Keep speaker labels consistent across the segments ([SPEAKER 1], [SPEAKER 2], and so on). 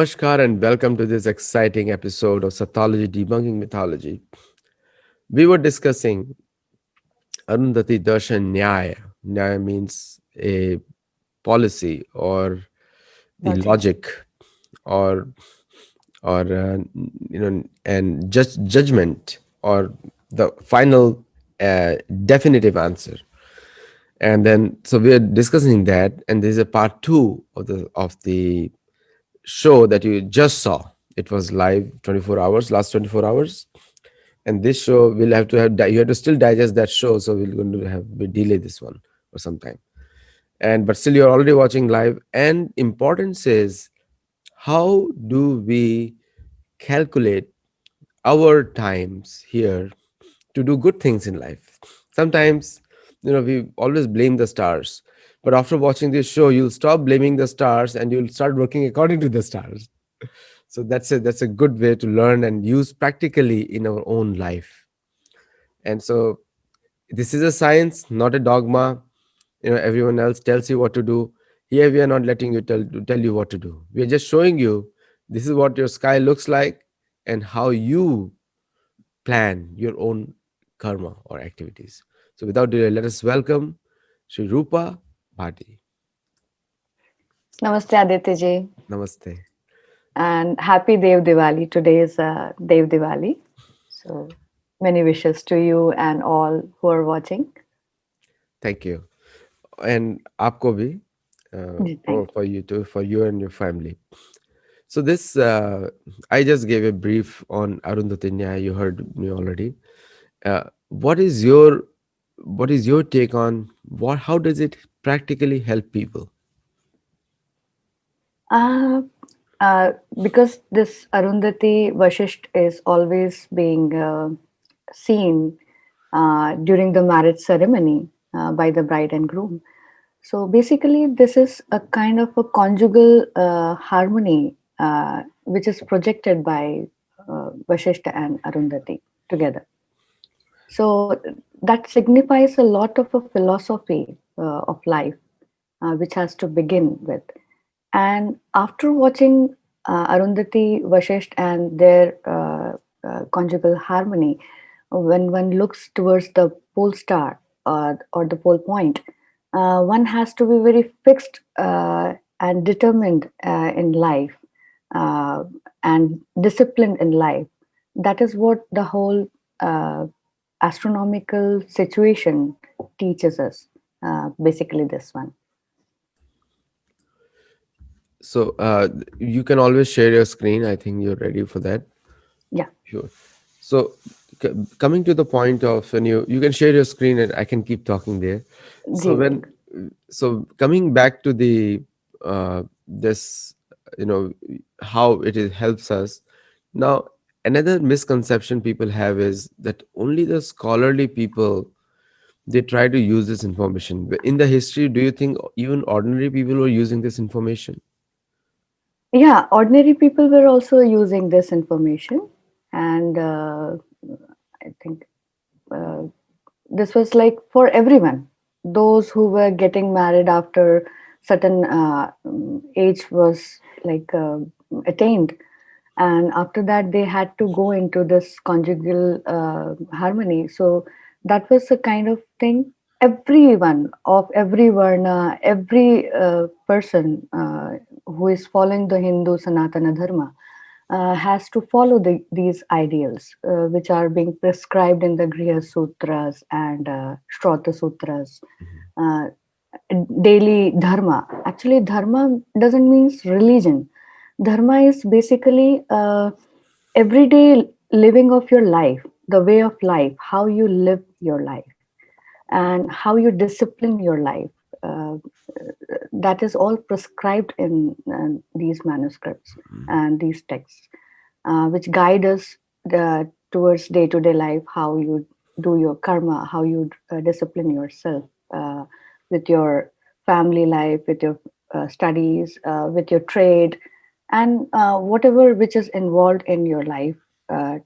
[SPEAKER 1] Namaskar and welcome to this exciting episode of Sattology Debunking Mythology. We were discussing Arundhati, Darshan, Nyaya. Nyaya means a policy or the
[SPEAKER 2] Logic.
[SPEAKER 1] logic or and just judgment or the final definitive answer. And then so we are discussing that, and this is a part two of the show that you just saw. It was live 24 hours, last 24 hours. And this show we'll have to have you have to still digest that show, so we're going to have we delay this one for some time. And but still you're already watching live. And importance is, how do we calculate our times here to do good things in life? Sometimes, we always blame the stars, but after watching this show you'll stop blaming the stars and you'll start working according to the stars. So that's a good way to learn and use practically in our own life. And so this is a science, not a dogma. Everyone else tells you what to do. Here we are not letting you tell you what to do. We are just showing you this is what your sky looks like and how you plan your own karma or activities. So without delay, let us welcome Sri Rupa Bhaty.
[SPEAKER 2] Namaste Aditya ji
[SPEAKER 1] Namaste.
[SPEAKER 2] and happy Dev Diwali. Today is Dev Diwali. So many wishes to you and all who are watching.
[SPEAKER 1] Thank you. And aapko bhi,
[SPEAKER 2] Ji,
[SPEAKER 1] for,
[SPEAKER 2] thank
[SPEAKER 1] for you too, for you and your family. So this, I just gave a brief on Arundhati Nyaya. You heard me already. Uh, what is your what is your take on what? How does it practically help people?
[SPEAKER 2] you. Because this Arundhati Vashisht is always being seen during the marriage ceremony by the bride and groom. So basically, this is a kind of a conjugal harmony which is projected by Vashishta and Arundhati together. So that signifies a lot of a philosophy of life, which has to begin with. And after watching Arundhati, Vashisht, and their conjugal harmony, when one looks towards the pole star or the pole point, one has to be very fixed and determined in life uh, and disciplined in life. That is what the whole astronomical situation teaches us. Basically, this one.
[SPEAKER 1] So you can always share your screen. I think you're ready for that.
[SPEAKER 2] Yeah.
[SPEAKER 1] Sure. So coming to the point of when you can share your screen and I can keep talking there. So
[SPEAKER 2] Ji.
[SPEAKER 1] when so coming back to the this you know how helps us now. Another misconception people have is that only the scholarly people they try to use this information. But in the history, do you think even ordinary people were using this information?
[SPEAKER 2] Yeah, ordinary people were also using this information, and I think uh, this was like for everyone. Those who were getting married after certain age was like attained, and after that they had to go into this conjugal harmony. So that was the kind of thing everyone of every varna, every person who is following the Hindu Sanatana Dharma has to follow these ideals, which are being prescribed in the Griha Sutras and Shrota Sutras.
[SPEAKER 1] Mhm.
[SPEAKER 2] Uh, Daily dharma. Actually, dharma doesn't mean religion. Dharma is basically everyday living of your life, the way of life, how you live your life, and how you discipline your life. Uh, that is all prescribed in these manuscripts and these texts, which guide us towards day to day life, how you do your karma, how you discipline yourself with your family life, with your studies, with your trade, and whatever which is involved in your life uh,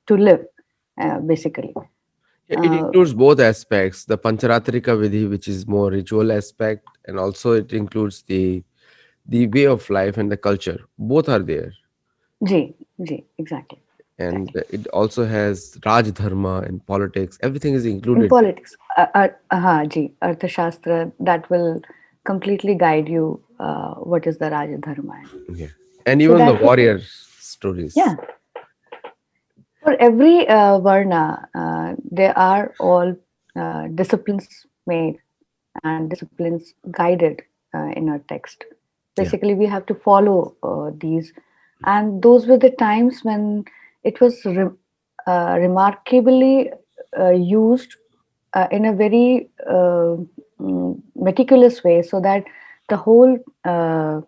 [SPEAKER 2] to live, basically.
[SPEAKER 1] Yeah, it
[SPEAKER 2] Uh,
[SPEAKER 1] includes both aspects, the Pancharatrika Vidhi, which is more ritual aspect, and also it includes the the way of life and the culture, both are there.
[SPEAKER 2] Ji, ji, exactly,
[SPEAKER 1] And
[SPEAKER 2] exactly.
[SPEAKER 1] it also has Raj Dharma and politics. Everything is
[SPEAKER 2] In
[SPEAKER 1] included there.
[SPEAKER 2] politics, ji, Arthashastra, that will completely guide you what is the Rajadharma.
[SPEAKER 1] Yeah. And
[SPEAKER 2] So
[SPEAKER 1] even the
[SPEAKER 2] that will,
[SPEAKER 1] warrior stories.
[SPEAKER 2] yeah, for every Varna, there are all disciplines made and disciplines guided in our text.
[SPEAKER 1] Yeah.
[SPEAKER 2] Basically, we have to follow these. And those were the times when it was remarkably used in a very meticulous way, so that the whole uh,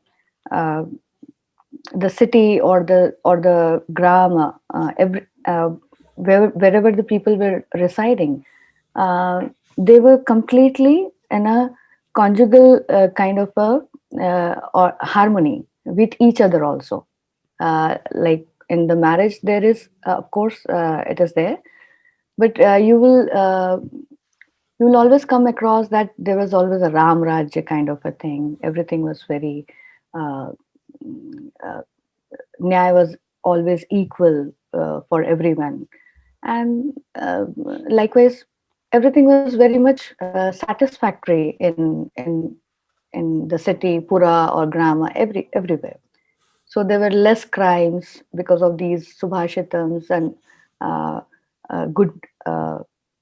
[SPEAKER 2] the city or the gram, wherever the people were residing, they were completely in a conjugal kind of a or harmony with each other also. Like in the marriage, there is of course it is there, but you will always come across that there was always a Ram Rajya kind of a thing. Everything was very uh, Nyaya was always equal for everyone, and likewise, everything was very much satisfactory in the city, Pura or Grama, everywhere. So there were less crimes because of these subhashitams and uh, good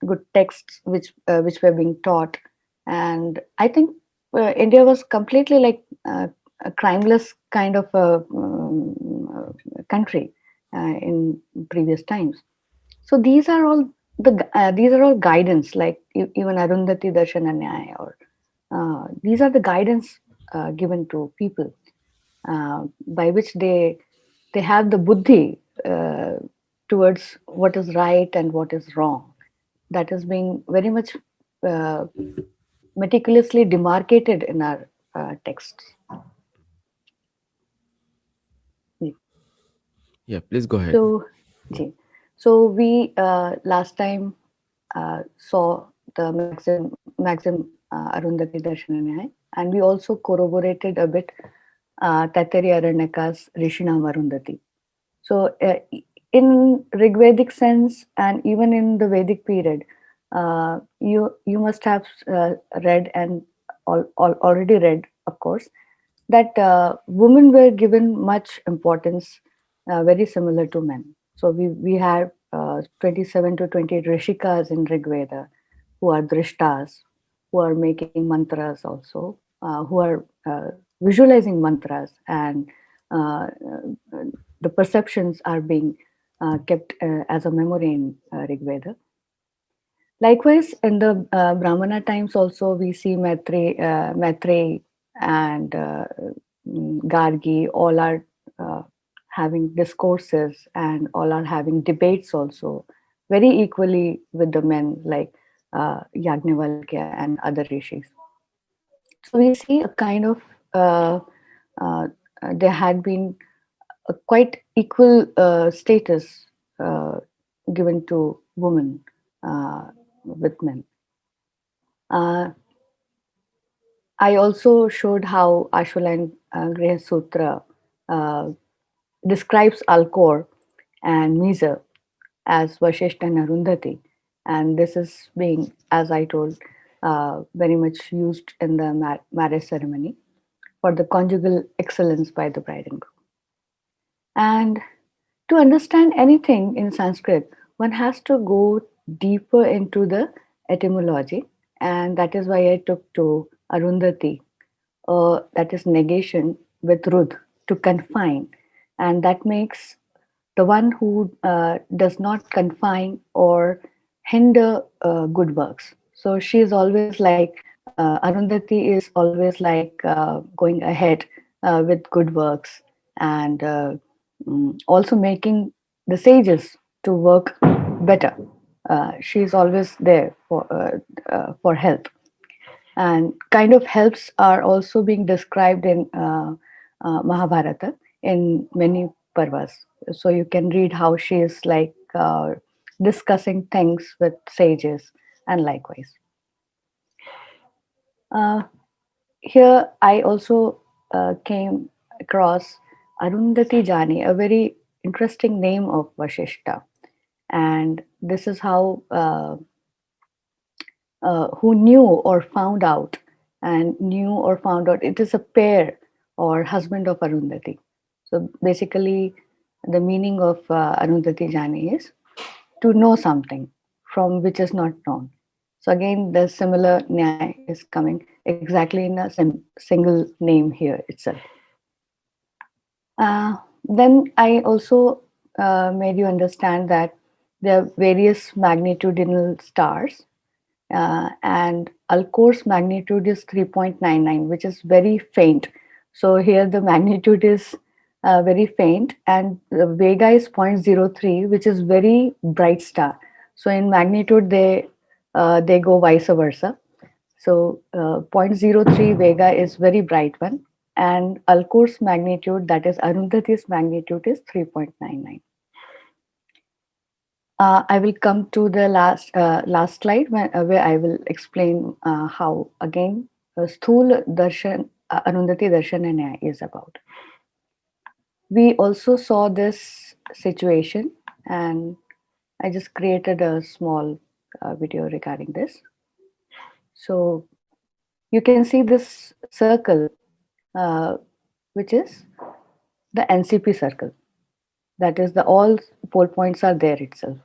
[SPEAKER 2] good texts which were being taught. And I think India was completely like a crimeless kind of a country in previous times. So these are all guidance, like even Arundhati, Darshan, and Nyaya, or these are the guidance given to people by which they have the buddhi towards what is right and what is wrong. That is being very much uh, meticulously demarcated in our texts.
[SPEAKER 1] Yeah, please go ahead.
[SPEAKER 2] So, ji. So we last time saw the Maxim Arundhati Darshananya, and we also corroborated a bit Tattari Aranyaka's Rishinam Arundhati. So, in Rigvedic sense, and even in the Vedic period, you must have read and already read, of course, that women were given much importance, very similar to men. So we have 27 to 28 rishikas in Rigveda, who are drishtas, who are making mantras also, who are visualizing mantras, and uh, the perceptions are being kept as a memory in Rigveda. Likewise, in the Brahmana times also, we see Maitreyi and Gargi, all are uh, having discourses and all are having debates also, very equally with the men like Yagnavalkya and other rishis. So we see a kind of uh, there had been a quite equal status uh, given to women with men. Uh, I also showed how Ashwalayan Griha Sutra uh, describes Alcor and Miser as Vashishta and Arundhati. And this is being, as I told, very much used in the marriage ceremony for the conjugal excellence by the bride and groom. And to understand anything in Sanskrit, one has to go deeper into the etymology. And that is why I took to Arundhati, that is negation with Rudh, to confine. And that makes the one who does not confine or hinder good works. So she is always like, Arundhati is always like going ahead with good works and also making the sages to work better. She is always there for help, and kind of helps are also being described in Mahabharata in many parvas. So you can read how she is like discussing things with sages and likewise. Uh, Here I also came across Arundhati Jani, a very interesting name of Vashishta. And this is how who knew or found out, and knew or found out it is a pair or husband of Arundhati. So basically, the meaning of Arundhati Jani is to know something from which is not known. So again, the similar Nyaya is coming exactly in a single name here itself. Then I also made you understand that there are various magnitudinal stars, and Alcor's magnitude is 3.99, which is very faint. So here the magnitude is very faint, and the Vega is 0.03, which is very bright star. So in magnitude, they go vice versa. So zero point zero 0.03 Vega is very bright one, and Alcor's magnitude, that is Arundhati's magnitude, is 3.99. I will come to the last slide where I will explain how again Sthul Darshan, Arundhati Darshan and Nyaya is about. We also saw this situation, and I just created a small video regarding this. So you can see this circle, uh, which is the NCP circle. That is, the all pole points are there itself.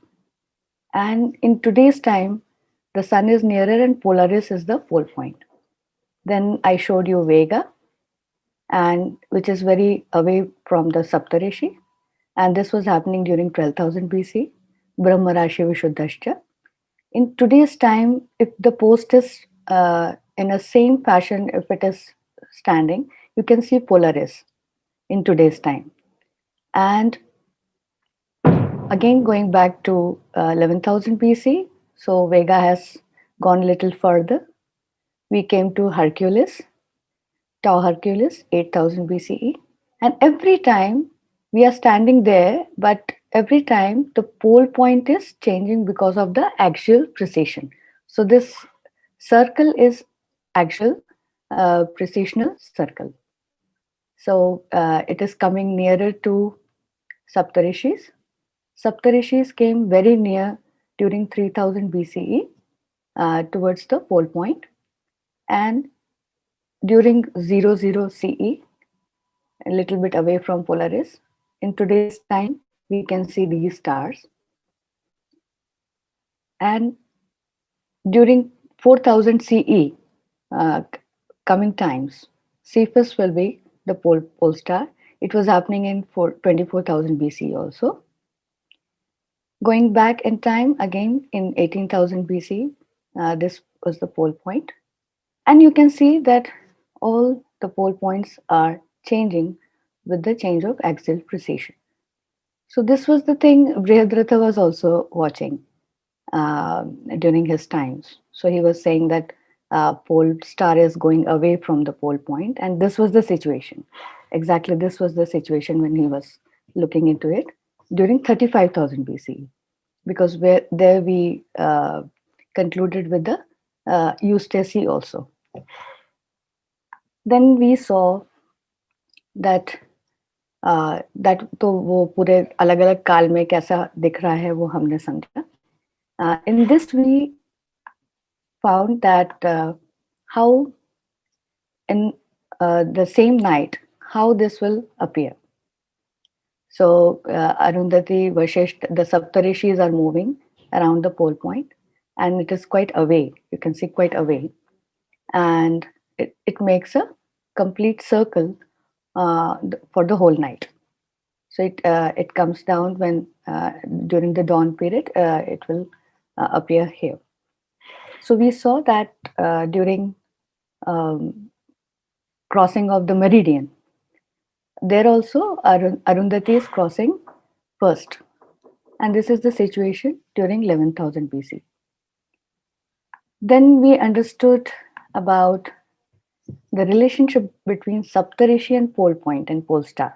[SPEAKER 2] And in today's time, the sun is nearer and Polaris is the pole point. Then I showed you Vega, and which is very away from the Saptarishi. And this was happening during 12,000 BC, Brahma Rashi Vishuddhascha. In today's time, if the post is in a same fashion, if it is standing, you can see Polaris in today's time. And again, going back to 11,000 BC, so Vega has gone a little further. We came to Hercules, Tau Hercules, 8,000 BCE. And every time we are standing there, but every time the pole point is changing because of the axial precession. So this circle is axial precessional circle. So it is coming nearer to Saptarishis. Saptarishis came very near during 3000 BCE towards the pole point, and during 00 CE, a little bit away from Polaris. In today's time, we can see these stars. And during 4000 CE, coming times, Cephus will be the pole star. It was happening in 24,000 BC also. Going back in time, again in 18,000 BC, this was the pole point. And you can see that all the pole points are changing with the change of axial precession. So this was the thing Brihadratha was also watching during his times. So he was saying that pole star is going away from the pole point, and this was the situation. Exactly, this was the situation when he was looking into it during 35,000 BC, because there we concluded with the Eustace also. Then we saw that that तो वो पूरे अलग अलग काल में कैसा दिख रहा है वो हमने समझा. In this we found that how in the same night how this will appear. So Arundhati, Vashisht, the Saptarishis are moving around the pole point, and it is quite away. You can see quite away, and it makes a complete circle for the whole night. So it comes down when during the dawn period it will appear here. So we saw that during crossing of the meridian, there also Arundhati is crossing first, and this is the situation during 11,000 BC. Then we understood about the relationship between Saptarishi and pole point and pole star.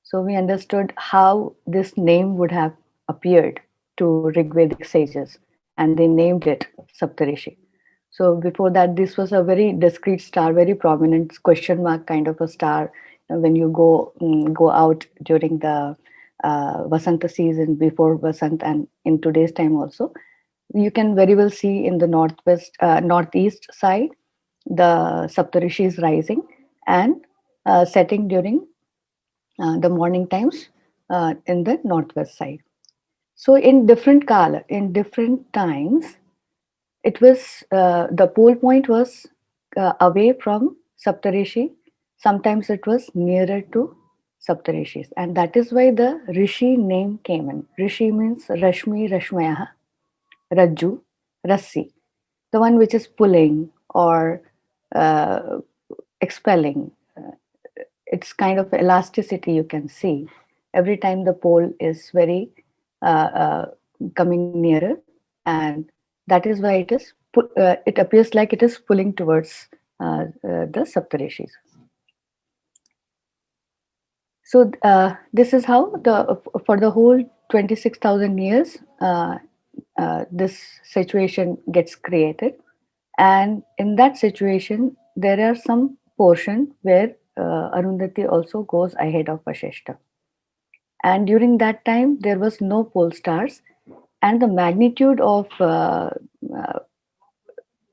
[SPEAKER 2] So we understood how this name would have appeared to Rigvedic sages, and they named it Saptarishi. So before that, this was a very discrete star, very prominent question mark kind of a star. When you go out during the Vasanta season, before Vasant, and in today's time also, you can very well see in the northeast side the Saptarishi is rising and setting during the morning times in the northwest side. So in different kala, in different times, it was the pole point was away from Saptarishi. Sometimes it was nearer to Saptarishis, and that is why the Rishi name came in. Rishi means Rashmi, Rashmayaha, Rajju, Rassi, the one which is pulling or uh, expelling. It's kind of elasticity you can see every time the pole is very coming nearer, and that is why it appears like it is pulling towards the Saptarishis. So this is how the for the whole 26,000 years this situation gets created, and in that situation there are some portion where Arundhati also goes ahead of Vashishta, and during that time there was no pole stars, and the magnitude of uh,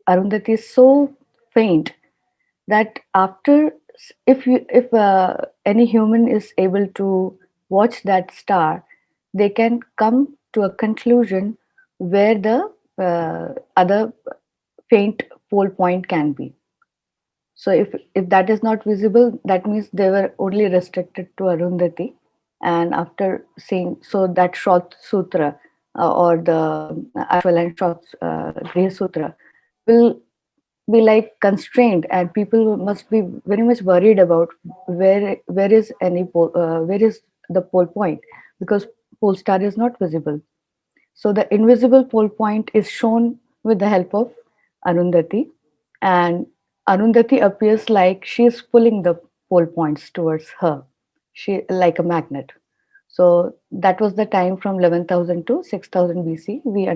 [SPEAKER 2] Arundhati is so faint that after, if any human is able to watch that star, they can come to a conclusion where the other faint pole point can be. So if that is not visible, that means they were only restricted to Arundhati. And after seeing, so that Shot Sutra or the Ashwal and Shot Griha Sutra will be like constrained, and people must be very much worried about where is the pole point, because pole star is not visible. So the invisible pole point is shown with the help of Arundhati, and Arundhati appears like she is pulling the pole points towards her, she like a magnet. So that was the time from 11,000 to 6,000 BC. We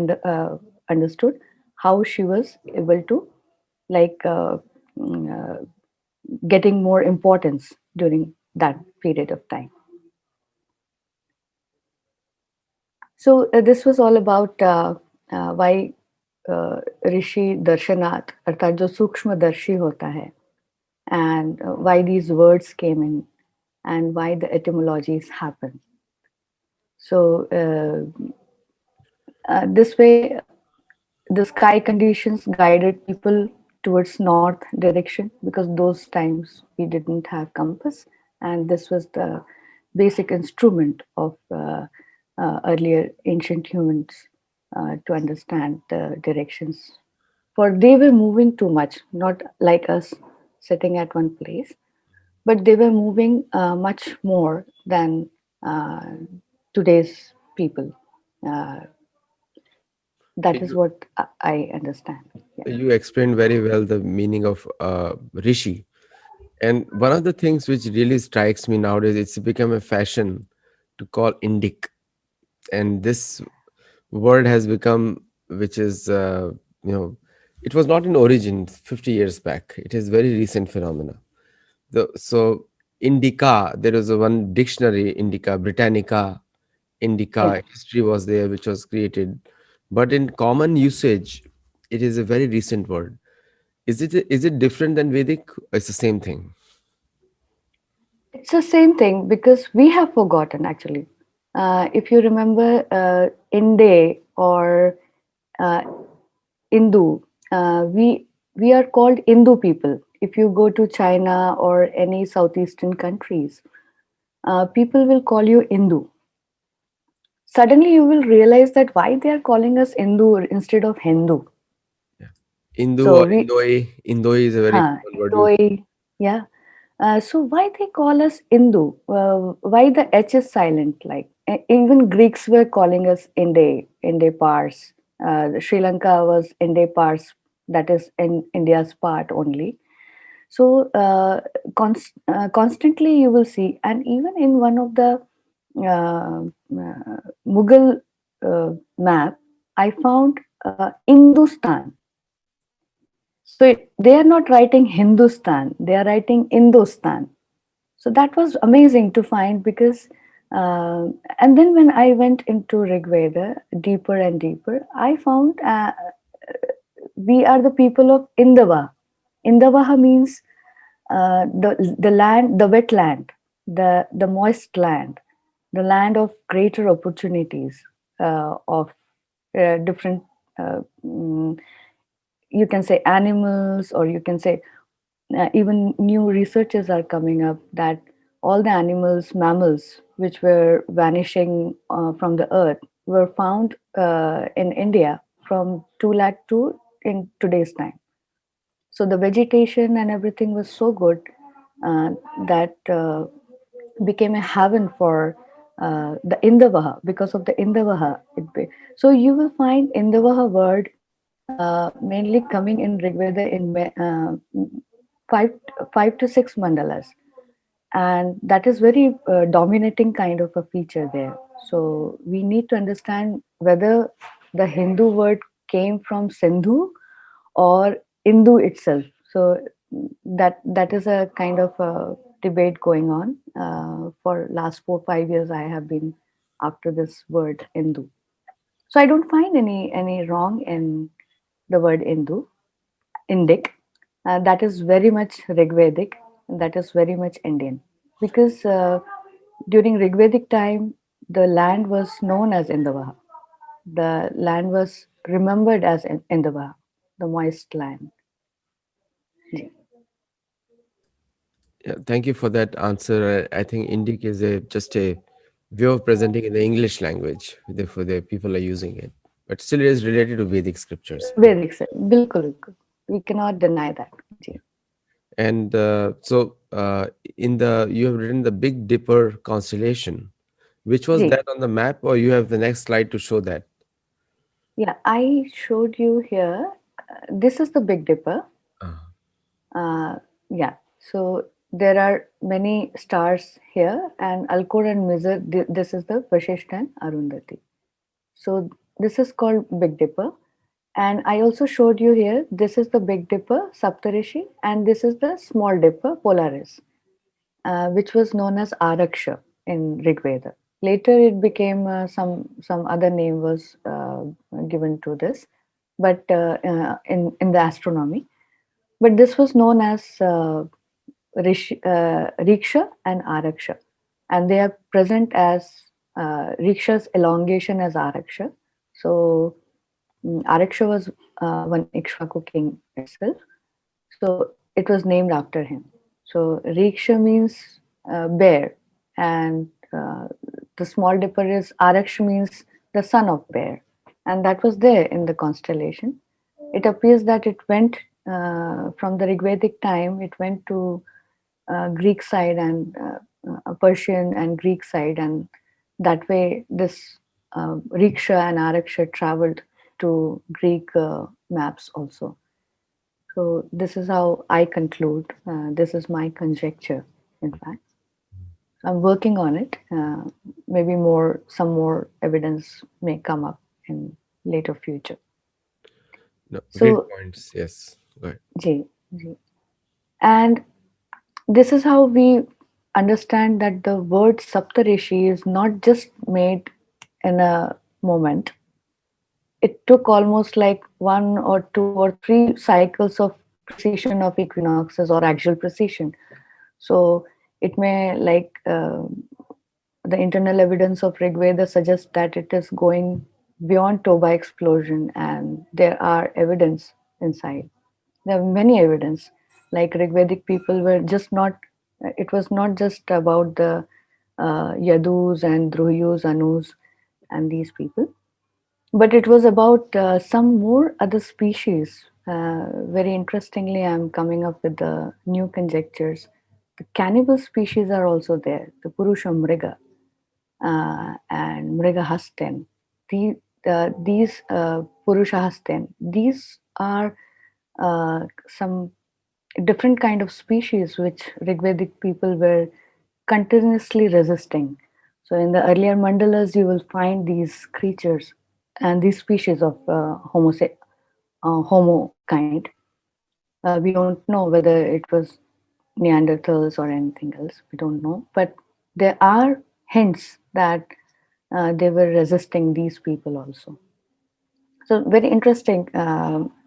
[SPEAKER 2] understood how she was able to like getting more importance during that period of time. So this was all about why ऋषि दर्शनाथ अर्थात जो सूक्ष्म दर्शी होता है, and why these words came in, and why the etymologies happen. So this way the sky conditions guided people towards north direction, because those times we didn't have compass, and this was the basic instrument of earlier ancient humans to understand the directions, for they were moving too much, not like us sitting at one place, but they were moving much more than uh, today's people. uh, that is
[SPEAKER 1] You,
[SPEAKER 2] what I understand. Yeah.
[SPEAKER 1] you explained very well the meaning of rishi. And one of the things which really strikes me nowadays, it's become a fashion to call Indic. And this word has become, which is, it was not in origin 50 years back. It is very recent phenomena. So Indica, there is a one dictionary, Indica, Britannica,
[SPEAKER 2] Yes.
[SPEAKER 1] Indica, history was there, which was created. But in common usage, it is a very recent word. Is it different than Vedic? It's the same thing.
[SPEAKER 2] It's the same thing because we have forgotten actually. If you remember Inde or uh, Hindu, we are called Hindu people. If you go to China or any southeastern countries, people will call you Hindu. Suddenly, you will realize that why they are calling us Hindu instead of Hindu.
[SPEAKER 1] Yeah. Indu
[SPEAKER 2] So
[SPEAKER 1] or
[SPEAKER 2] we,
[SPEAKER 1] Indoi. Indoi is a very common word used.
[SPEAKER 2] Indoi, yeah. So why they call us Hindu? Why the H is silent? Like even Greeks were calling us Inde, Inde Pars. Sri Lanka was Inde Pars, that is in India's part only. So constantly you will see, and even in one of the Mughal map, I found Hindustan. So they are not writing Hindustan, they are writing Indostan. So that was amazing to find because, uh, and then when I went into Rig Veda deeper and deeper, I found we are the people of Indava. Indavaha means the land, the wetland, the moist land, the land of greater opportunities of different. Mm, you can say animals, or you can say even new researches are coming up that all the animals, mammals, which were vanishing from the earth, were found in India from 2 lakh to in today's time. So the vegetation and everything was so good uh, that became a heaven for the Indavaha. Because of the Indavaha, so you will find Indavaha word mainly coming in Rigveda in five 5 to 6 mandalas, and that is very dominating kind of a feature there. So we need to understand whether the Hindu word came from Sindhu or Indu itself. So that is a kind of a debate going on for last 4 5 years. I have been after this word Hindu. So I don't find any wrong in the word Hindu, Indic. That is very much Rigvedic, and that is very much Indian. Because during Rigvedic time, the land was known as Indavaha. The land was remembered as Indavaha, the moist land.
[SPEAKER 1] Yeah, thank you for that answer. I think Indic is a just a way of presenting in the English language, therefore the people are using it. But still, it is related to Vedic scriptures.
[SPEAKER 2] Vedic, sir. Bilkul, bilkul. We cannot deny that. Ji.
[SPEAKER 1] And in the you have written the Big Dipper constellation. Which was
[SPEAKER 2] ji.
[SPEAKER 1] that on the map, or you have the next slide to show that?
[SPEAKER 2] Yeah, I showed you here. This is the Big Dipper.
[SPEAKER 1] Uh,
[SPEAKER 2] Yeah, so there are many stars here, and Alcor and Mizar, this is the Vashisht and Arundhati. So this is called Big Dipper. And I also showed you here, this is the Big Dipper, Saptarishi, and this is the Small Dipper, Polaris, which was known as Araksha in Rig Veda. Later it became some other name was given to this, but in the astronomy. But this was known as Riksha and Araksha, and they are present as Riksha's elongation as Araksha. So Araksha was one Ikshvaku king itself, so it was named after him. So Riksha means bear, and the small dipper is Araksha means the son of bear, and that was there in the constellation. It appears that it went from the Rigvedic time, it went to Greek side and Persian and Greek side, and that way this Riksha and Araksha traveled to Greek maps also. So this is how I conclude. This is my conjecture, in fact. I'm working on it. Maybe some more evidence may come up in later future.
[SPEAKER 1] no, great
[SPEAKER 2] So,
[SPEAKER 1] points. Yes, go ahead.
[SPEAKER 2] J, J. And this is how we understand that the word Saptarishi is not just made in a moment. It took almost like 1 or 2 or 3 cycles of precession of equinoxes or axial precession. So it may like the internal evidence of Rig Veda suggests that it is going beyond Toba explosion, and there are evidence inside. There are many evidence. Like Rigvedic people were just not. It was not just about the Yadus and Druhyus, Anus, and these people, but it was about some more other species. Very interestingly, I'm coming up with the new conjectures. The cannibal species are also there. The Purusha Mriga and Mrigahasten. These Purushahasten, these are some different kind of species which Rigvedic people were continuously resisting. So in the earlier mandalas, you will find these creatures and these species of Homo kind. We don't know whether it was Neanderthals or anything else. We don't know. But there are hints that they were resisting these people also. So, very interesting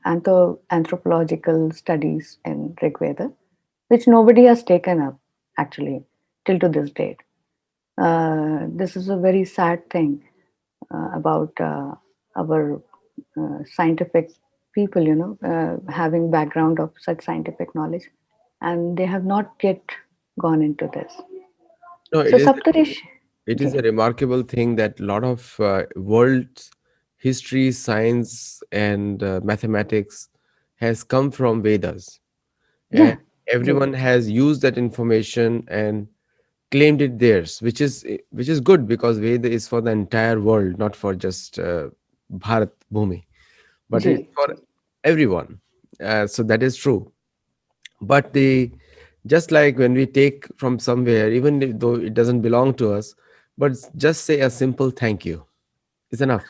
[SPEAKER 2] anthropological studies in Rig Veda, which nobody has taken up actually till to this date. This is a very sad thing about our scientific people, having background of such scientific knowledge, and they have not yet gone into this.
[SPEAKER 1] No,
[SPEAKER 2] So Saptarishi,
[SPEAKER 1] it is
[SPEAKER 2] yeah,
[SPEAKER 1] a remarkable thing that a lot of world's history, science, and mathematics has come from Vedas, and
[SPEAKER 2] yeah,
[SPEAKER 1] everyone
[SPEAKER 2] Vedas.
[SPEAKER 1] has used that information and claimed it theirs, which is good because Veda is for the entire world, not for just Bharat Bhumi, but it's
[SPEAKER 2] Ji,
[SPEAKER 1] for
[SPEAKER 2] ji.
[SPEAKER 1] everyone. So that is true. But the just like when we take from somewhere, even though it doesn't belong to us, but just say a simple thank you is enough.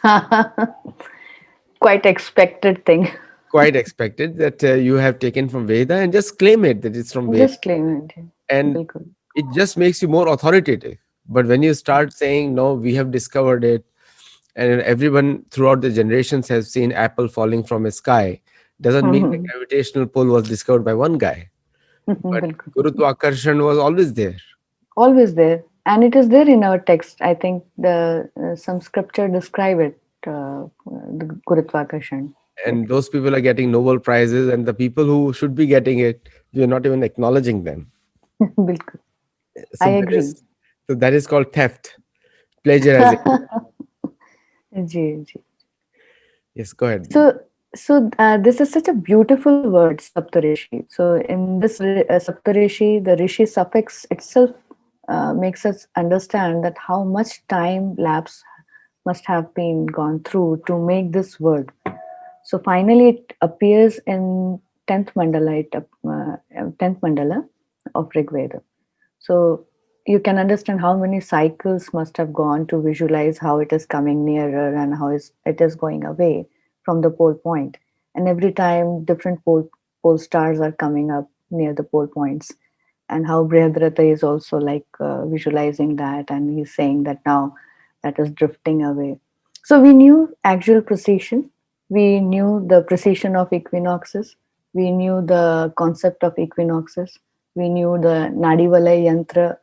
[SPEAKER 2] Quite expected thing.
[SPEAKER 1] Quite expected that you have taken from Veda and just claim it that it's from Veda,
[SPEAKER 2] Just claim it.
[SPEAKER 1] and
[SPEAKER 2] Bilkul.
[SPEAKER 1] it just makes you more authoritative. But when you start saying no, we have discovered it, and everyone throughout the generations has seen apple falling from a sky, doesn't mean the gravitational pull was discovered by one guy, but
[SPEAKER 2] Bilkul.
[SPEAKER 1] Gurutwakarshan was always there.
[SPEAKER 2] Always there, and it is there in our text. I think the some scripture describe it, the Gurutvakashan.
[SPEAKER 1] And those people are getting Nobel prizes, and the people who should be getting it, we are not even acknowledging them.
[SPEAKER 2] Bilkul. I
[SPEAKER 1] So that
[SPEAKER 2] agree.
[SPEAKER 1] is so that is called theft, plagiarizing.
[SPEAKER 2] Ji, ji.
[SPEAKER 1] Yes, go ahead.
[SPEAKER 2] So this is such a beautiful word, Saptarishi. So in this Saptarishi, the Rishi suffix itself makes us understand that how much time lapse must have been gone through to make this word. So finally, it appears in 10th mandala, 10th mandala of Rig Veda. So you can understand how many cycles must have gone to visualize how it is coming nearer and how it is going away from the pole point. And every time different pole stars are coming up near the pole points. And how Brihadrata is also like visualizing that, and he's saying that now that is drifting away. So we knew actual precision, we knew the precision of equinoxes, we knew the concept of equinoxes, we knew the Nadivalai Yantra,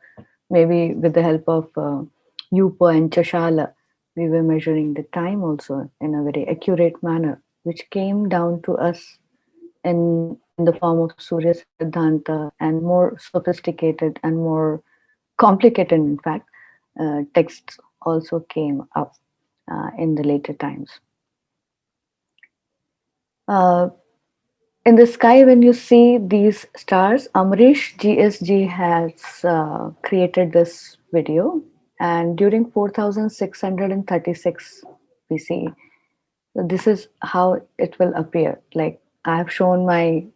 [SPEAKER 2] maybe with the help of Yupa and Chashala, we were measuring the time also in a very accurate manner, which came down to us in the form of Surya Siddhanta and more sophisticated and more complicated, in fact, texts also came up in the later times. Uh, in the sky, when you see these stars, Amrish GSG has created this video, and during 4636 BC, this is how it will appear. Like I have shown my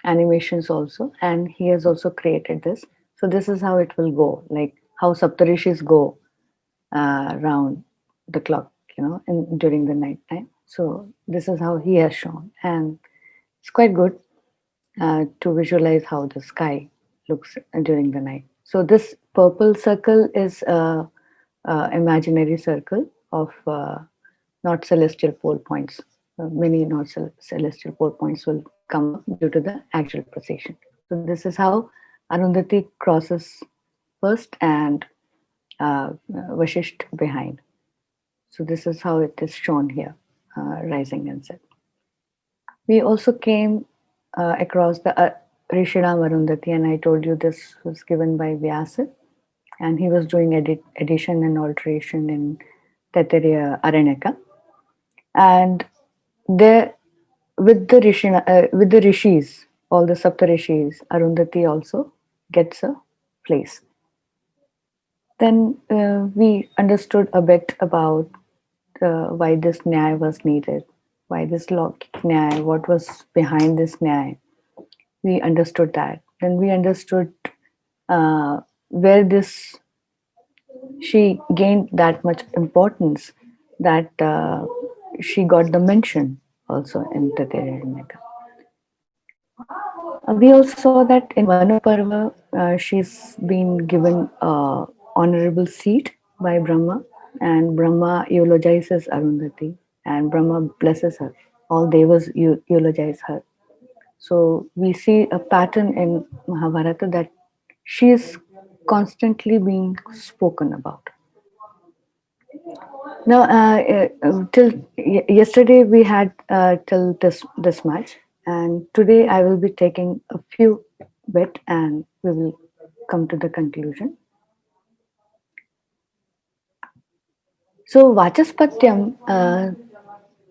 [SPEAKER 2] animations also, and he has also created this. So this is how it will go, like how Saptarishis go around the clock, during the night time. So this is how he has shown, and it's quite good to visualize how the sky looks during the night. So this purple circle is a imaginary circle of not celestial pole points. Many not celestial pole points will come up due to the actual precession. So this is how Arundhati crosses first and Vashisht behind. So this is how it is shown here, rising and set. We also came across the Rishiram Arundhati, and I told you this was given by Vyasa, and he was doing addition and alteration in Taittiriya Aranyaka. And there, with the rishis, all the Sapta rishis, Arundhati also gets a place. Then we understood a bit about why this Nyaya was needed, why this Lokik Nyaya, what was behind this Nyaya. We understood that. Then we understood where this she gained that much importance that she got the mention also in Tatiryanaka. We also saw that in Manu Parva, she's been given honorable seat by Brahma, and Brahma eulogizes Arundhati, and Brahma blesses her. All devas eulogize her. So we see a pattern in Mahabharata that she is constantly being spoken about. Now, till yesterday we had till this much, and today I will be taking a few bit, and we will come to the conclusion. So, Vachaspatyam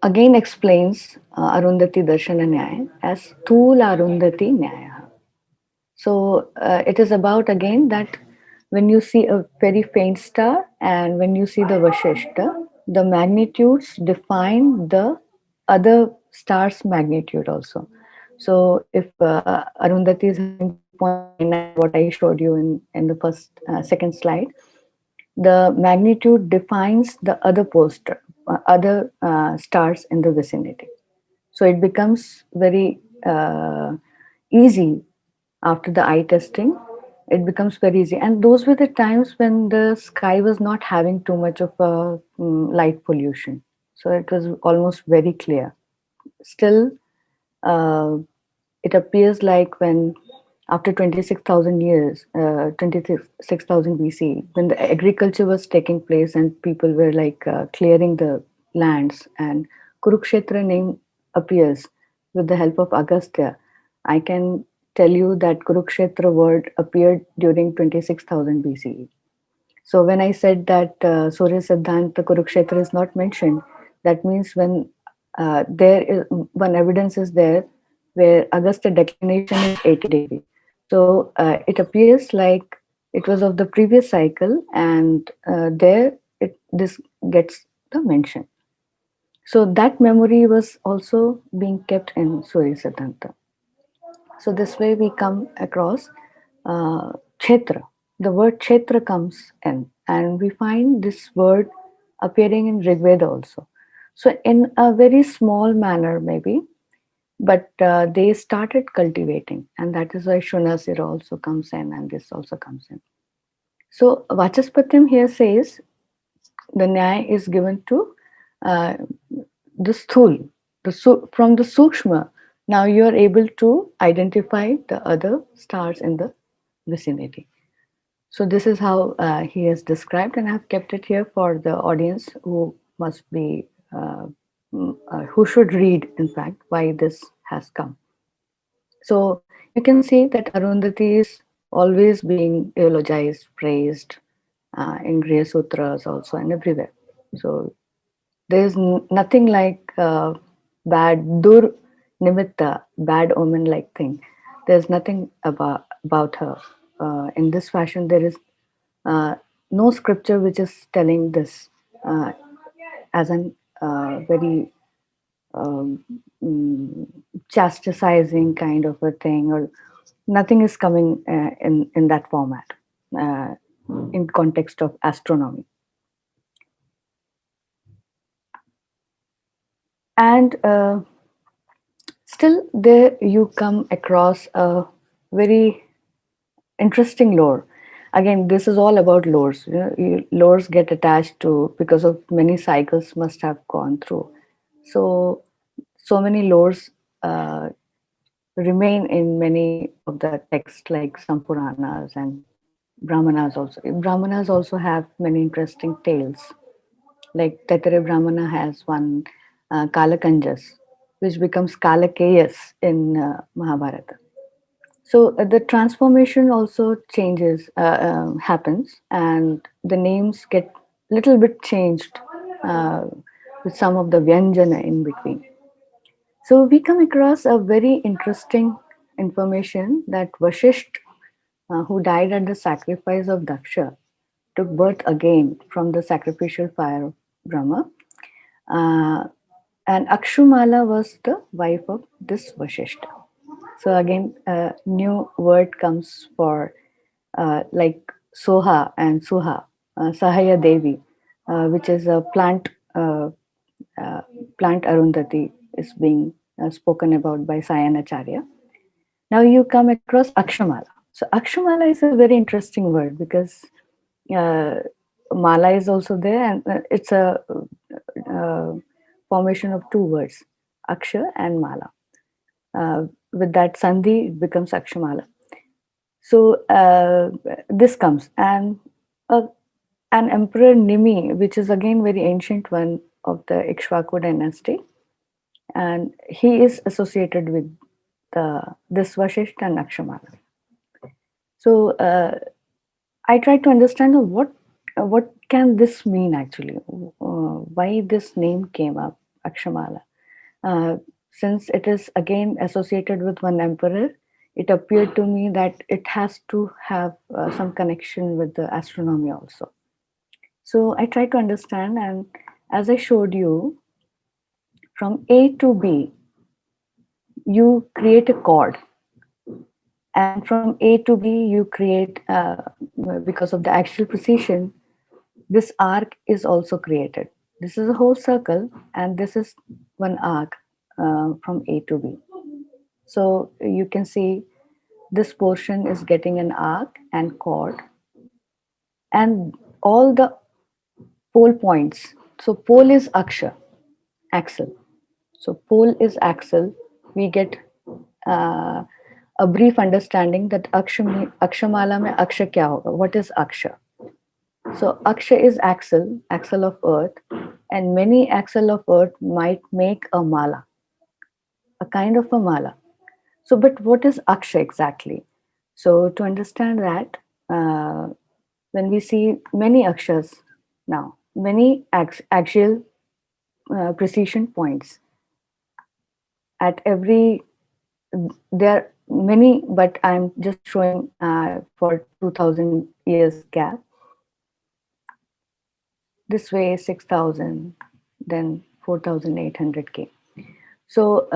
[SPEAKER 2] again explains Arundhati Darshan and Nyaya as Thul Arundhati Nyaya. So it is about again that when you see a very faint star and when you see the Vashishta, the magnitudes define the other star's magnitude also. So if Arundhati is having 2.99, what I showed you in the second slide, the magnitude defines the other other stars in the vicinity. So it becomes very easy after the eye testing. It becomes very easy, and those were the times when the sky was not having too much of a light pollution, so it was almost very clear. Still, uh, it appears like when after 26,000 years, 26,000 BC, when the agriculture was taking place and people were like clearing the lands, and Kurukshetra name appears with the help of Agastya. I can tell you that Kurukshetra word appeared during 26,000 BCE. So when I said that Surya Siddhanta Kurukshetra is not mentioned, that means when there is one evidence is there where Agastya declination is 80 degree. So it appears like it was of the previous cycle, and there this gets the mention. So that memory was also being kept in Surya Siddhanta. So this way we come across Kshetra. The word Kshetra comes in, and we find this word appearing in Rigveda also. So in a very small manner, maybe, but they started cultivating, and that is why Shunasira also comes in, and this also comes in. So Vachaspatyam here says the Nyaya is given to uh, the sthul, from the sukshma. Now you are able to identify the other stars in the vicinity. So this is how he has described, and I have kept it here for the audience who must be, who should read, in fact, why this has come. So you can see that Arundhati is always being eulogized, praised in Griya Sutras also and everywhere. So there's nothing like dur nimitta, bad omen like thing. There's nothing about her. In this fashion, there is uh, no scripture which is telling this uh, as an very um, mm, chastising kind of a thing, or nothing is coming in that format uh, in context of astronomy. And still, there you come across a very interesting lore. Again, this is all about lores. Lores get attached to because of many cycles must have gone through. So, so many lores remain in many of the texts, like some Puranas and Brahmanas also. Brahmanas also have many interesting tales. Like Tatare Brahmana has one Kalakanjas, which becomes Kalakeyas in Mahabharata. So the transformation also changes, happens, and the names get little bit changed uh, with some of the Vyanjana in between. So we come across a very interesting information that Vashisht, who died at the sacrifice of Daksha, took birth again from the sacrificial fire of Brahma. Uh, and Akshumala was the wife of this Vashishta. So again, a new word comes for like Soha and Suha, Sahaya Devi, which is a uh, plant Arundhati is being spoken about by Sayanacharya. Now you come across Akshamala. So Akshamala is a very interesting word because uh, Mala is also there, and it's a uh, formation of two words, Aksha and Mala. With that Sandhi, it becomes Akshamala. So this comes, and uh, an emperor Nimi, which is again very ancient one of the Ikshvaku dynasty, and he is associated with this Vashisht and Akshamala. So I tried to understand what can this mean actually, why this name came up, Akshamala. Uh, since it is again associated with one emperor, it appeared to me that it has to have some connection with the astronomy also. So I tried to understand, and as I showed you, from A to B, you create a chord, and from A to B, you create, because of the axial precision, this arc is also created. This is a whole circle, and this is one arc from A to B. So you can see this portion is getting an arc and chord, and all the pole points. So pole is aksha, axle. So pole is axle. We get uh, a brief understanding that akshamala mein aksha kya hoga? What is aksha? So aksha is axle, axle of earth, and many axle of earth might make a mala, a kind of a mala. So, but what is aksha exactly? So, to understand that, when we see many akshas now, many axial precision points at every, there are many, but I'm just showing for 2000 years gap. This way, 6000, then 4800K. So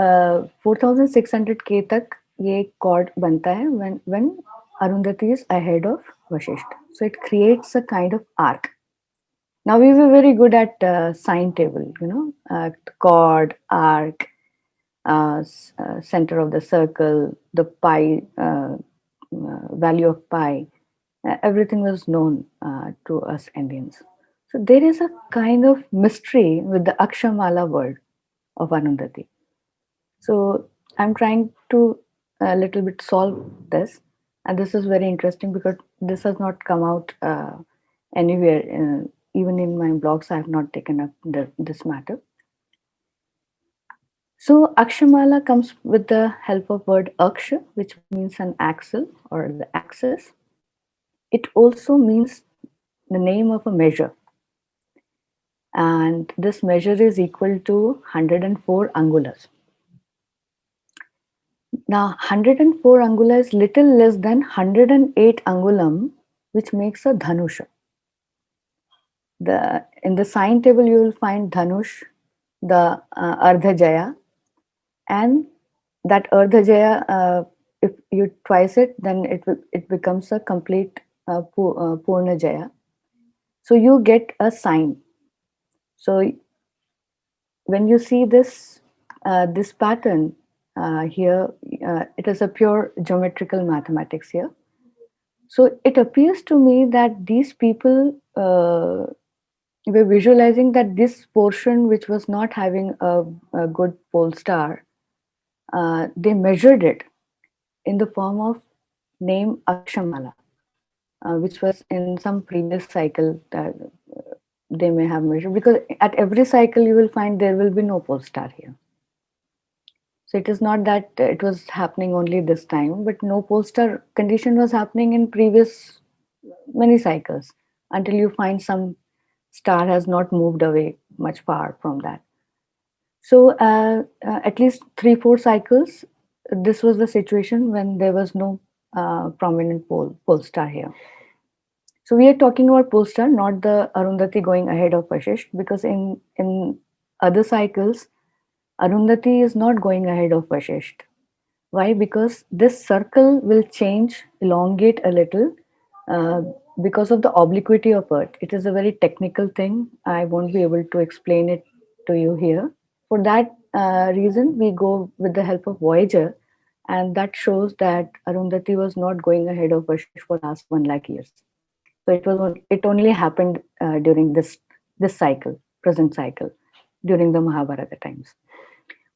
[SPEAKER 2] 4600K तक ये chord बनता है when Arundhati is ahead of Vashisht. So it creates a kind of arc. Now we were very good at sine table, chord, arc, center of the circle, the pi, value of pi. Everything was known to us Indians. So there is a kind of mystery with the Akshamala word of Arundhati. So I'm trying to a little bit solve this, and this is very interesting because this has not come out anywhere. Even in my blogs, I have not taken up this matter. So Akshamala comes with the help of word Aksha, which means an axle or the axis. It also means the name of a measure, and this measure is equal to 104 angulas. Now, 104 angula is little less than 108 angulam, which makes a dhanusha. In the sign table, you will find dhanush, the ardhajaya, and that ardhajaya, if you twice it, then it becomes a complete purna jaya. So you get a sign. So when you see this pattern here, it is a pure geometrical mathematics here. So it appears to me that these people were visualizing that this portion, which was not having a good pole star, they measured it in the form of name Akshamala, which was in some previous cycle that they may have measured. Because at every cycle, you will find there will be no pole star here. So it is not that it was happening only this time, but no pole star condition was happening in previous many cycles until you find some star has not moved away much far from that. So at least 3-4 cycles, this was the situation when there was no prominent pole star here. So we are talking about pole star, not the Arundhati going ahead of Vashisht, because in other cycles, Arundhati is not going ahead of Vashisht. Why? Because this circle will change, elongate a little uh, because of the obliquity of Earth. It is a very technical thing. I won't be able to explain it to you here. For that reason, we go with the help of Voyager, and that shows that Arundhati was not going ahead of Vashish for last 1 lakh years. So it only happened during this cycle, present cycle, during the Mahabharata times.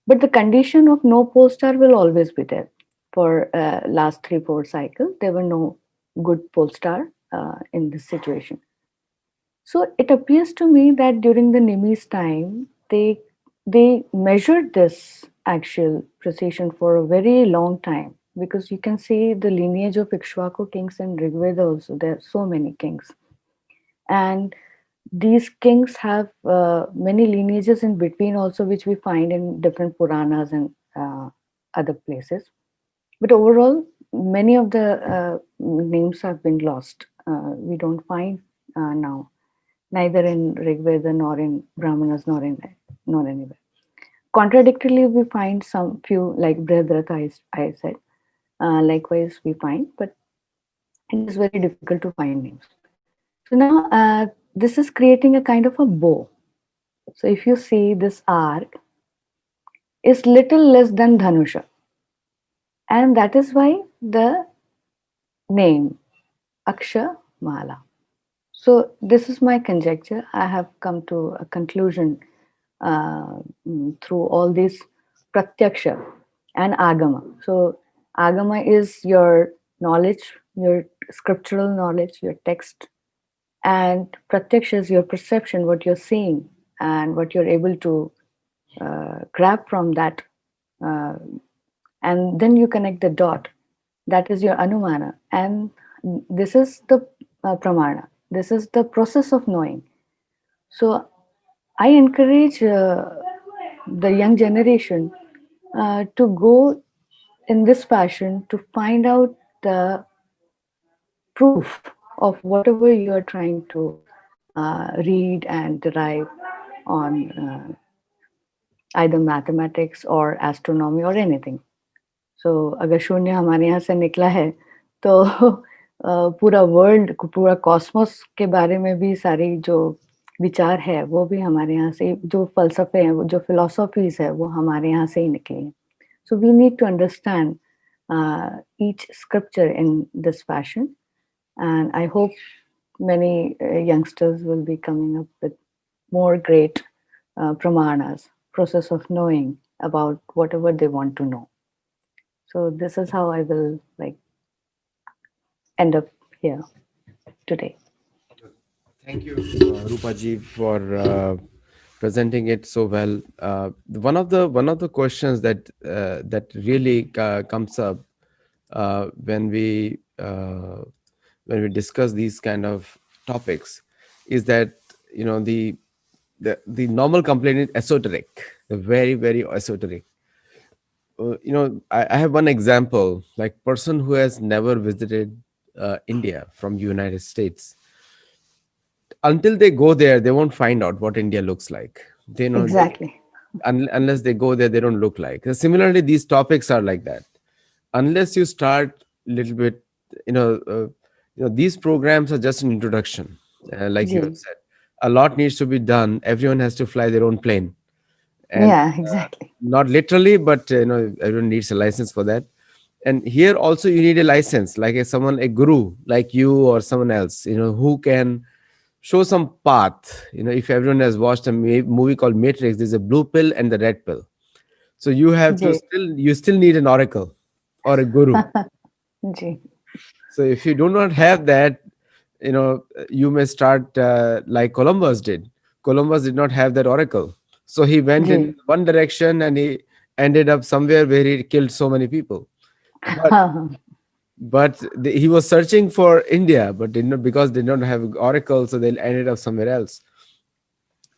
[SPEAKER 2] But the condition of no pole star will always be there. For last 3-4 cycles, there were no good pole star in this situation. So it appears to me that during the Nimi's time, they measured this actual precision for a very long time, because you can see the lineage of Ikshvaku kings in Rigveda also. There are so many kings, and these kings have many lineages in between also, which we find in different Puranas and other places. But overall, many of the names have been lost. We don't find now, neither in Rig Veda nor in Brahmanas nor anywhere. Contradictorily, we find some few like Brihadrata, I said. Likewise, we find, but it is very difficult to find names. So now this is creating a kind of a bow. So if you see this arc is little less than Dhanusha, and that is why the name Aksha Mala. So this is my conjecture. I have come to a conclusion through all this pratyaksha and agama. So agama is your knowledge, your scriptural knowledge, your text, and pratyaksha is your perception, what you're seeing and what you're able to grab from that, uh, and then you connect the dot. That is your anumana, and this is the pramana. This is the process of knowing. So I encourage the young generation to go in this fashion to find out the proof of whatever you are trying to read and derive on either mathematics or astronomy or anything. सो अगर शून्य हमारे यहाँ से निकला है तो पूरा world, पूरा कॉस्मोस के बारे में भी सारी जो विचार है वो भी हमारे यहाँ से, जो फलसफे हैं, जो फिलोसॉफीज है वो हमारे यहाँ से ही निकली हैं. So we need to understand each scripture in this fashion, and I hope many youngsters will be coming up with more great pramanas, process of knowing about whatever they want to know. So this is how I will like end up here today.
[SPEAKER 1] Thank you, Rupaji, for presenting it so well. One of the questions that really comes up when we discuss these kind of topics is that, the normal complaint is esoteric, the very very esoteric. I have one example, like person who has never visited India from United States. Until they go there, they won't find out what India looks like. They know
[SPEAKER 2] Exactly.
[SPEAKER 1] unless they go there, they don't look like. Similarly, these topics are like that. Unless you start a little bit, these programs are just an introduction. Like you have
[SPEAKER 2] Ji.
[SPEAKER 1] said, a lot needs to be done. Everyone has to fly their own plane, and
[SPEAKER 2] Yeah, exactly.
[SPEAKER 1] not literally, but everyone needs a license for that. And here also you need a license, like a guru like you or someone else, who can show some path. If everyone has watched a movie called Matrix, there's a blue pill and the red pill. So
[SPEAKER 2] Ji.
[SPEAKER 1] you still need an oracle or a guru.
[SPEAKER 2] Ji.
[SPEAKER 1] So if you do not have that, you may start like Columbus did. Columbus did not have that oracle, so he went in
[SPEAKER 2] Ji.
[SPEAKER 1] one direction and he ended up somewhere where he killed so many people. But he was searching for India, but did not, because they don't have oracle, so they ended up somewhere else.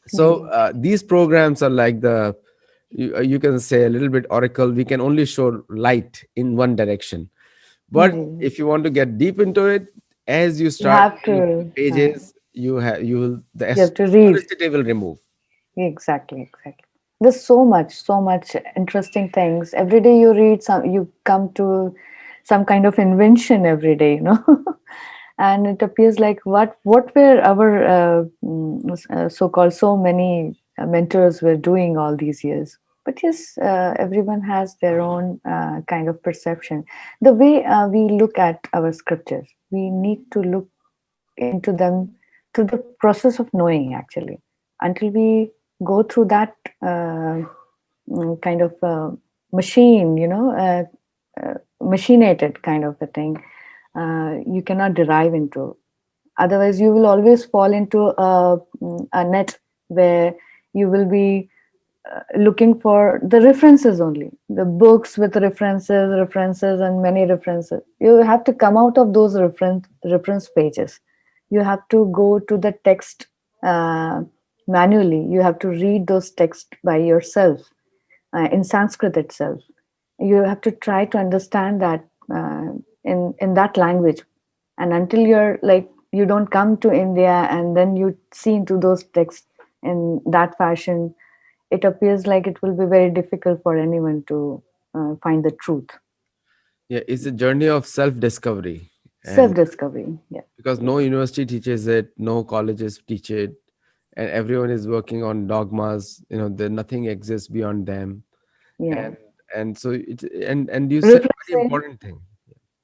[SPEAKER 1] So
[SPEAKER 2] Ji.
[SPEAKER 1] these programs are like you can say a little bit oracle. We can only show light in one direction, but
[SPEAKER 2] Ji.
[SPEAKER 1] if you want to get deep into it, as you
[SPEAKER 2] You
[SPEAKER 1] start
[SPEAKER 2] have
[SPEAKER 1] going into the
[SPEAKER 2] to
[SPEAKER 1] pages, you will
[SPEAKER 2] you have to read.
[SPEAKER 1] curiosity will remove.
[SPEAKER 2] Exactly, exactly. There's so much interesting things. Every day you read some, you come to some kind of invention every day, and it appears like what were our so-called so many mentors were doing all these years. But yes, everyone has their own kind of perception. The way we look at our scriptures, we need to look into them through the process of knowing, actually. Until we go through that kind of machine, machinated kind of a thing, you cannot derive into. Otherwise, you will always fall into a net where you will be looking for the references only, the books with references and many references. You have to come out of those reference pages. You have to go to the text uh, manually. You have to read those texts by yourself in Sanskrit itself. You have to try to understand that in that language. And until you're like, you don't come to India and then you see into those texts in that fashion, it appears like it will be very difficult for anyone to find the truth.
[SPEAKER 1] Yeah, it's a journey of self-discovery,
[SPEAKER 2] Self
[SPEAKER 1] and
[SPEAKER 2] discovery. Yeah.
[SPEAKER 1] because no university teaches it, no colleges teach it, and everyone is working on dogmas. There nothing exists beyond them,
[SPEAKER 2] Yeah.
[SPEAKER 1] and so and you said a very
[SPEAKER 2] Referencing.
[SPEAKER 1] important thing.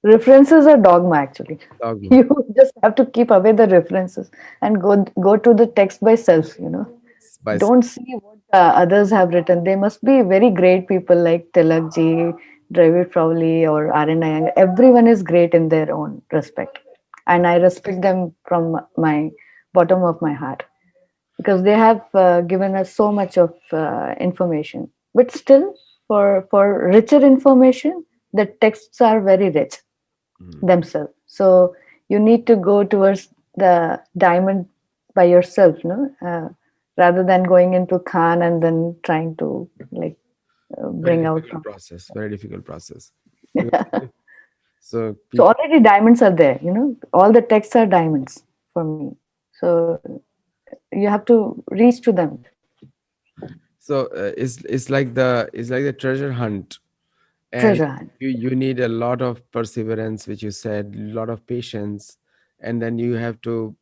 [SPEAKER 2] References are dogma, actually.
[SPEAKER 1] Dogma.
[SPEAKER 2] You just have to keep away the references and go to the text by self.
[SPEAKER 1] By
[SPEAKER 2] Don't see what others have written. They must be very great people like Tilakji, David Frawley, or R.N. Nyaya. Everyone is great in their own respect. And I respect them from my bottom of my heart because they have given us so much of information. But still, for richer information, the texts are very rich
[SPEAKER 1] mm,
[SPEAKER 2] themselves. So you need to go towards the diamond by yourself, no? Rather than going into Khan and then trying to like
[SPEAKER 1] very
[SPEAKER 2] bring out
[SPEAKER 1] difficult
[SPEAKER 2] from.
[SPEAKER 1] process. Very difficult process. Because so
[SPEAKER 2] So
[SPEAKER 1] people.
[SPEAKER 2] already diamonds are there. All the texts are diamonds for me. So you have to reach to them.
[SPEAKER 1] So it's like the treasure hunt, and
[SPEAKER 2] Treasure hunt.
[SPEAKER 1] you need a lot of perseverance, which you said, a lot of patience, and then you have to.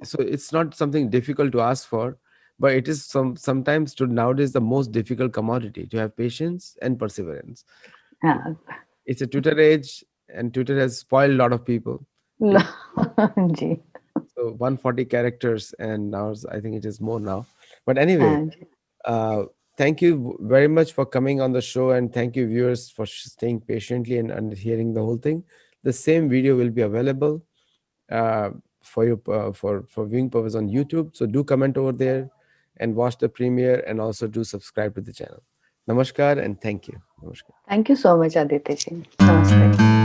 [SPEAKER 1] So it's not something difficult to ask for, but it is sometimes to nowadays the most difficult commodity to have patience and perseverance.
[SPEAKER 2] Yeah.
[SPEAKER 1] It's a Twitter age, and Twitter has spoiled a lot of people. It,
[SPEAKER 2] Gee.
[SPEAKER 1] so 140 characters, and now I think it is more now. But anyway,
[SPEAKER 2] And
[SPEAKER 1] Uh, thank you very much for coming on the show, and thank you, viewers, for staying patiently and hearing the whole thing. The same video will be available for you for viewing purpose on YouTube. So do comment over there and watch the premiere, and also do subscribe to the channel. Namaskar and thank you. Namaskar.
[SPEAKER 2] thank you so much, Aditya ji. Namaste.